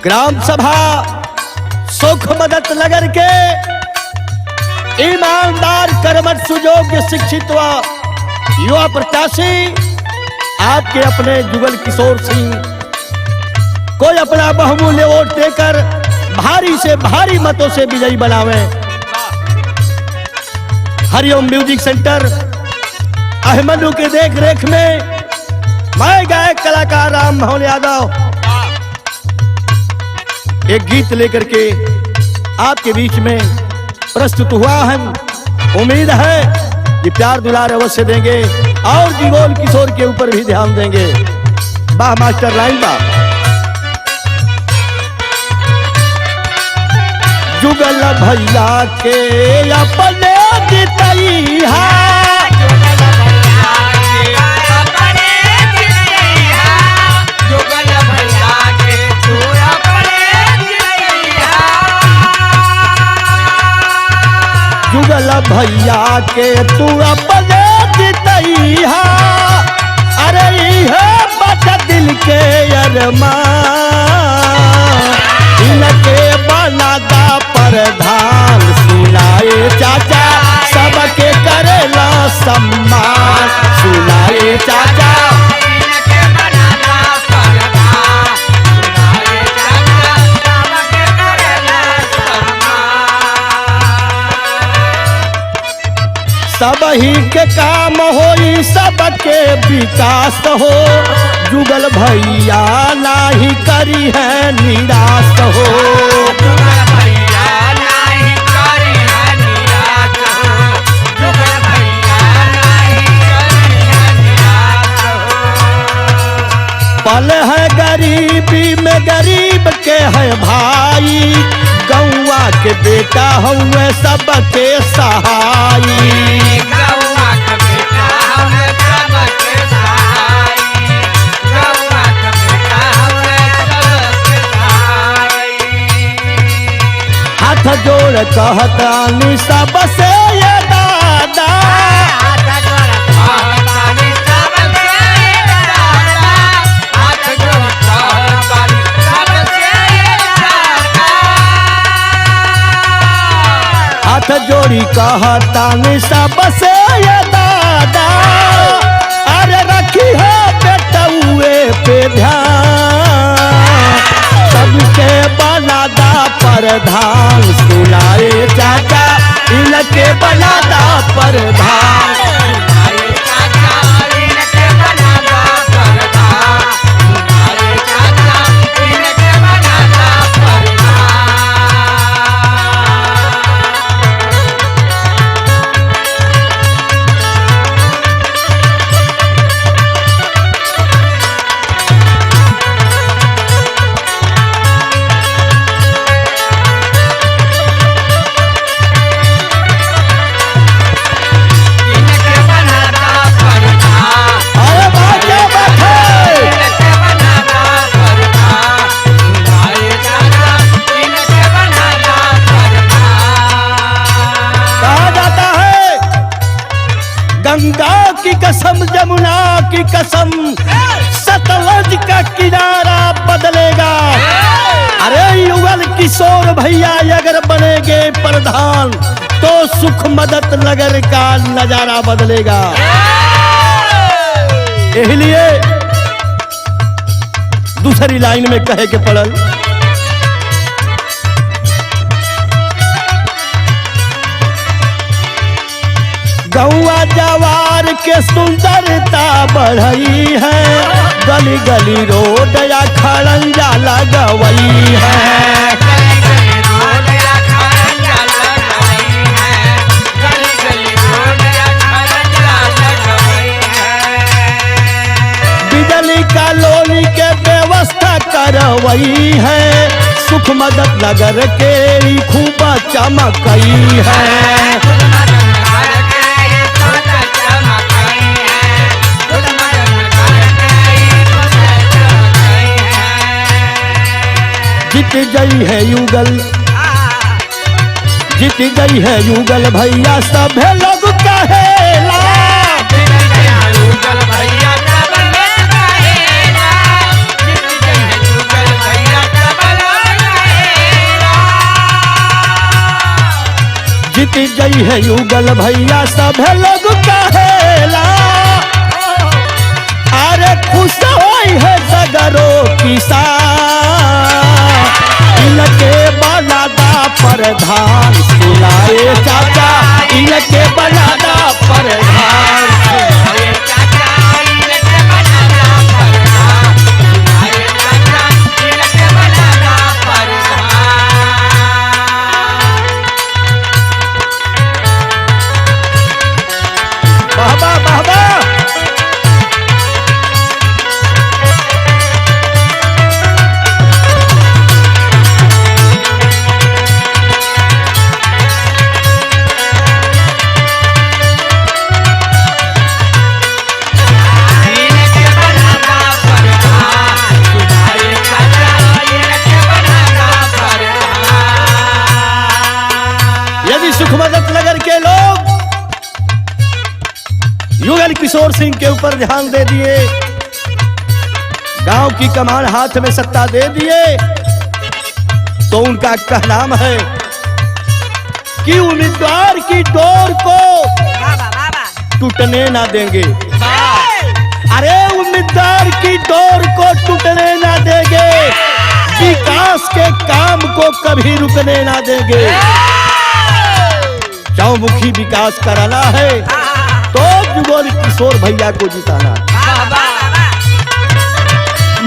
Gram सभा सुख मदद नगर के ईमानदार कर्मठ सुयोग्य शिक्षित व युवा प्रत्याशी आपके अपने जुगल किशोर सिंह को अपना बहुमूल्य वोट देकर भारी से भारी मतों से विजयी बनावे। हरिओम म्यूजिक सेंटर अहमदू के देख रेख में मैं गायक कलाकार राम मोहन यादव एक गीत लेकर के आपके बीच में प्रस्तुत हुआ है। उम्मीद है कि प्यार दुलार अवश्य देंगे और जुगल किशोर के ऊपर भी ध्यान देंगे। वाह मास्टर लाइन बा। जुगल भैया के अपने जितैया जुगल भैया के तू अपने जितैया अरे है बचा दिल के अरमान इनके बनादा प्रधान सुनाए चाचा सबके करेला सम्मान सुनाए चाचा सबही के काम होई सबके विकास हो जुगल भैया नाही करी है निराश हो। पल है गरीबी में गरीब के है भाई गौवा के बेटा हुए सबके सहाई हाथ जोड़ कहतानी सबसे ये दादा हाथ जोड़ी कहतानी सबसे ये दादा अरे रखी है बेटुए पे ध्यान सबके बनादा प्रधान सुनाए चाचा इनके बनादा प्रधान गंगा की कसम जमुना की कसम सतलज का किनारा बदलेगा अरे युगल किशोर भैया अगर बनेंगे प्रधान तो सुख मदद नगर का नजारा बदलेगा। इसलिए दूसरी लाइन में कहे के पड़ल गौवा जवार के सुंदरता बढ़ई है गली गली रोड या खड़ंजा लगवई है बिजली का लोनी के व्यवस्था करवई है सुख मदद नगर के खूब चमकई है जीत गई है युगल जीत गई है युगल भैया सभे लोग कहेला है युगल भैया सभे लोग कहेला, अरे खुश होई है सगरो किसान, इनके बनादा प्रधान सुनाए चाचा, इनके बनादा प्रधान बाबा बाबा। यदि सुखमदत नगर के लोग युगल किशोर सिंह के ऊपर ध्यान दे दिए, गांव की कमान हाथ में सत्ता दे दिए, तो उनका कहनाम है कि उम्मीदवार की डोर को टूटने ना देंगे। अरे उम्मीदवार की डोर को टूटने ना देंगे, विकास के काम को कभी रुकने ना देंगे। चौमुखी विकास कराना है तो जुगल किशोर भैया को जिताना।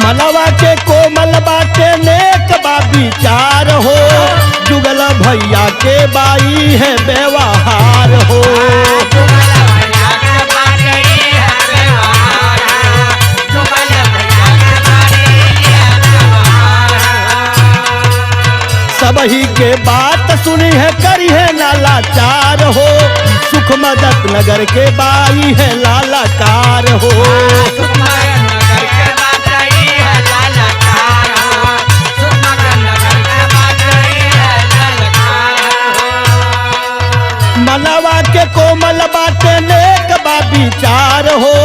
मनवा के कोमल बाटे नेक बा विचार हो, जुगल भैया के बाई है व्यवहार हो। सबही के बात सुनी है करी है नालाचार हो, सुख मदत नगर के बाई है लालाकार हो। मनवा के कोमल बाटे नेक बा विचार हो,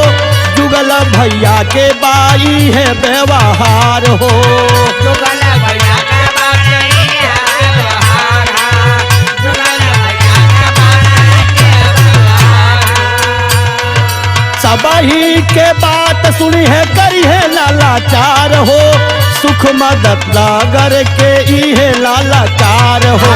जुगल भैया के बाई है व्यवहार हो। सबही के बात सुनी है करी है लालाचार हो, सुख मदत नगर के ई है लालाकार हो।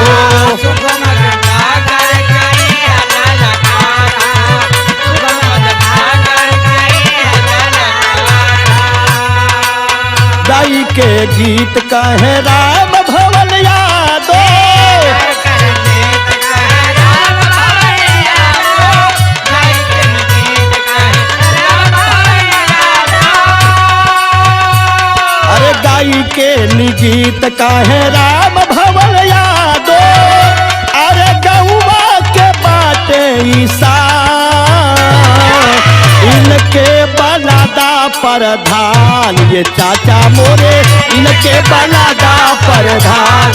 दाई के गीत कहे राम भवन यादो, गाई के निगीत काहे राम भवन यादो, अरे गौवा के बाटे ईसान, इनके बनादा प्रधान ये चाचा मोरे, इनके बनादा प्रधान।